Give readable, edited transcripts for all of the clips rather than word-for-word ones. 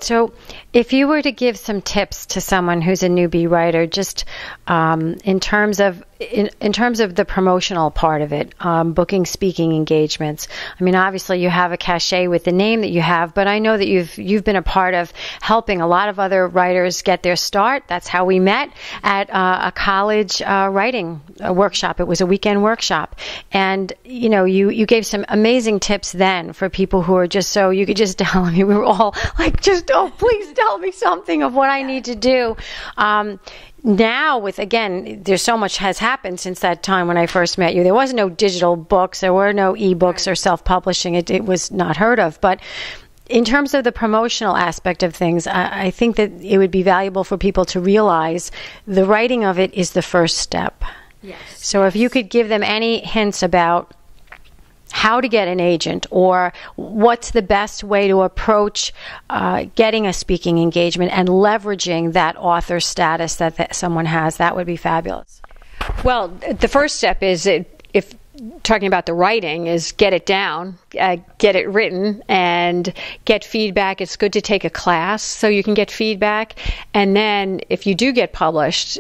So if you were to give some tips to someone who's a newbie writer, just in terms of the promotional part of it, booking speaking engagements. I mean, obviously you have a cachet with the name that you have, but I know that you've been a part of helping a lot of other writers get their start. That's how we met at a college writing workshop. It was a weekend workshop, and you gave some amazing tips then for people who are just so you could just tell me, we were all like, just please tell me something of what I need to do. Now there's so much has happened since that time when I first met you. There was no digital books. There were no e-books or self-publishing. It was not heard of. But in terms of the promotional aspect of things, I think that it would be valuable for people to realize the writing of it is the first step. Yes. So if you could give them any hints about how to get an agent, or what's the best way to approach getting a speaking engagement and leveraging that author status that someone has, that would be fabulous. Well, the first step is, if talking about the writing, is get it down, get it written, and get feedback. It's good to take a class so you can get feedback. And then if you do get published,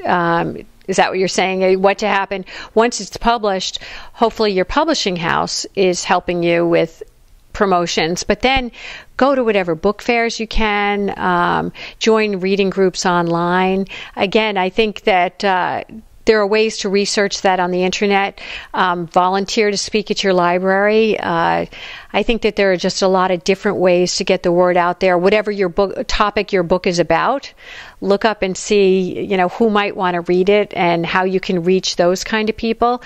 is that what you're saying? What to happen once it's published? Hopefully your publishing house is helping you with promotions, but then go to whatever book fairs you can, join reading groups online. Again, I think that there are ways to research that on the internet. Volunteer to speak at your library. I think that there are just a lot of different ways to get the word out there. Whatever your topic your book is about, look up and see, who might want to read it and how you can reach those kind of people.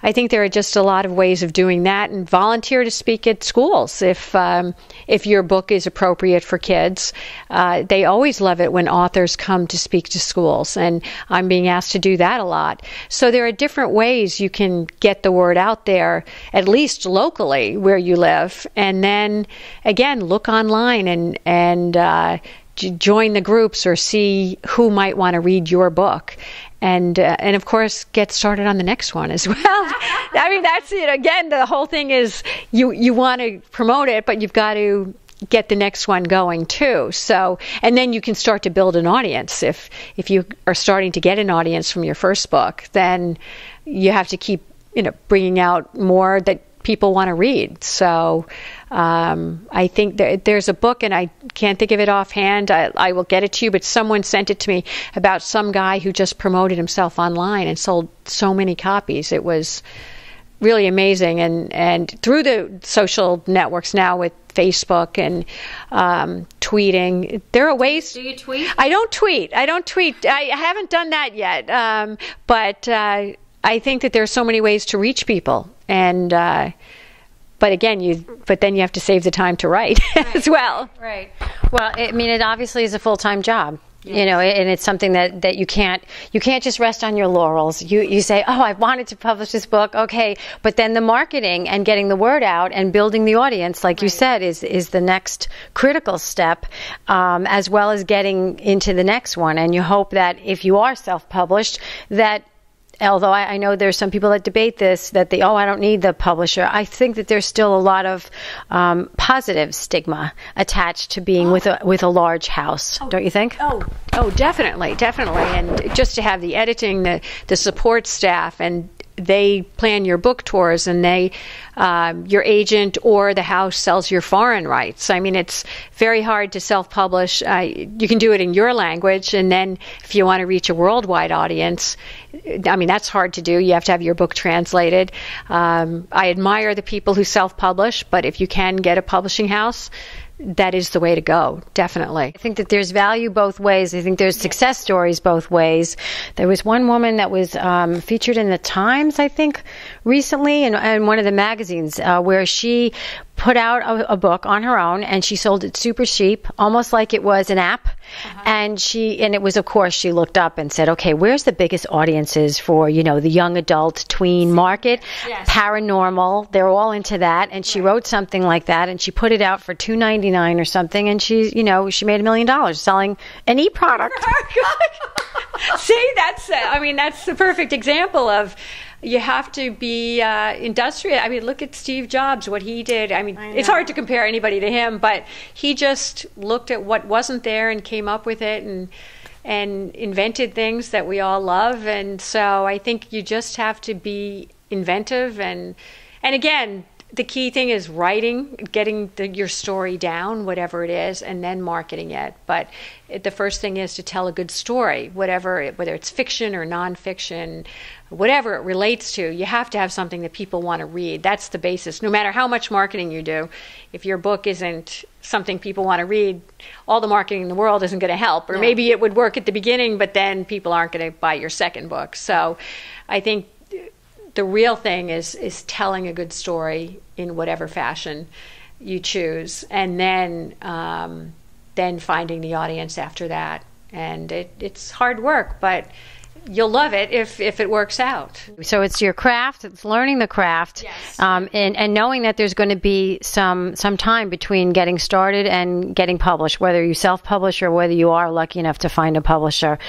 I think there are just a lot of ways of doing that, and volunteer to speak at schools if your book is appropriate for kids. They always love it when authors come to speak to schools, and I'm being asked to do that a lot. So there are different ways you can get the word out there, at least locally where you live, and then again look online and join the groups or see who might want to read your book. And of course, get started on the next one as well. I mean, that's it. Again, the whole thing is you want to promote it, but you've got to get the next one going too. So, and then you can start to build an audience. If you are starting to get an audience from your first book, then you have to keep bringing out more that people want to read. So I think there's a book, and I can't think of it offhand. I will get it to you, but someone sent it to me about some guy who just promoted himself online and sold so many copies. It was really amazing. And through the social networks now with Facebook and tweeting, there are ways. Do you tweet? I don't tweet. I haven't done that yet. But I think that there are so many ways to reach people. And but again, then you have to save the time to write as well. Right. Well, I mean, it obviously is a full-time job. Yes. And it's something that you can't just rest on your laurels. You say, oh, I wanted to publish this book, okay, but then the marketing and getting the word out and building the audience, like you said, is the next critical step, as well as getting into the next one. And you hope that if you are self-published, that although I know there's some people that debate this, that I don't need the publisher. I think that there's still a lot of positive stigma attached to being with a large house. Don't you think? Oh, definitely. And just to have the editing, the support staff, and they plan your book tours, and your agent or the house sells your foreign rights. I mean, it's very hard to self-publish. You can do it in your language, and then if you want to reach a worldwide audience, I mean, that's hard to do. You have to have your book translated. I admire the people who self-publish, but if you can get a publishing house, that is the way to go, definitely. I think that there's value both ways. I think there's success stories both ways. There was one woman that was featured in the Times, I think, recently, in one of the magazines, where she put out a book on her own, and she sold it super cheap, almost like it was an app. And it was, of course, she looked up and said, okay, where's the biggest audiences for, the young adult tween market? Yes. Paranormal, they're all into that. And she wrote something like that, and she put it out for $2.99 or something, and she made $1 million selling an e-product. See, that's the perfect example of, You have to be industrious. I mean, look at Steve Jobs, what he did. I mean, it's hard to compare anybody to him, but he just looked at what wasn't there and came up with it and invented things that we all love. And so I think you just have to be inventive. And again, the key thing is writing, getting your story down, whatever it is, and then marketing it. But the first thing is to tell a good story, whether it's fiction or nonfiction, whatever it relates to. You have to have something that people want to read. That's the basis. No matter how much marketing you do, if your book isn't something people want to read, all the marketing in the world isn't going to help. Or maybe it would work at the beginning, but then people aren't going to buy your second book. So I think the real thing is telling a good story in whatever fashion you choose, and then finding the audience after that. And it's hard work, but you'll love it if it works out. So it's your craft, it's learning the craft, yes. And knowing that there's going to be some time between getting started and getting published, whether you self-publish or whether you are lucky enough to find a publisher.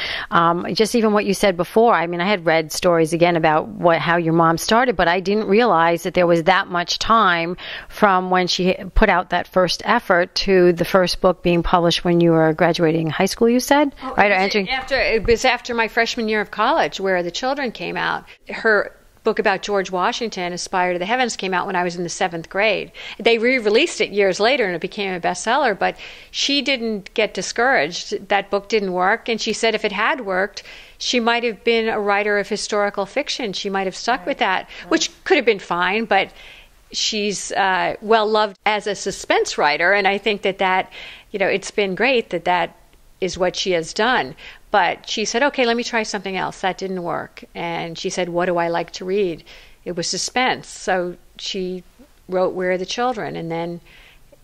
Just even what you said before, I mean, I had read stories again about how your mom started, but I didn't realize that there was that much time from when she put out that first effort to the first book being published when you were graduating high school, you said? Right, or entering? It was after my freshman year of college, Where the Children came out. Her book about George Washington, Aspire to the Heavens, came out when I was in the 7th grade. They re-released it years later and it became a bestseller, but she didn't get discouraged. That book didn't work, and she said if it had worked, she might have been a writer of historical fiction. She might have stuck with that, which could have been fine, but she's well loved as a suspense writer, and I think that it's been great that is what she has done. But she said, okay, let me try something else. That didn't work. And she said, what do I like to read? It was suspense. So she wrote Where Are the Children, and then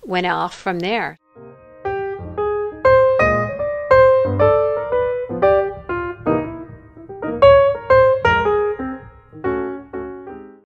went off from there.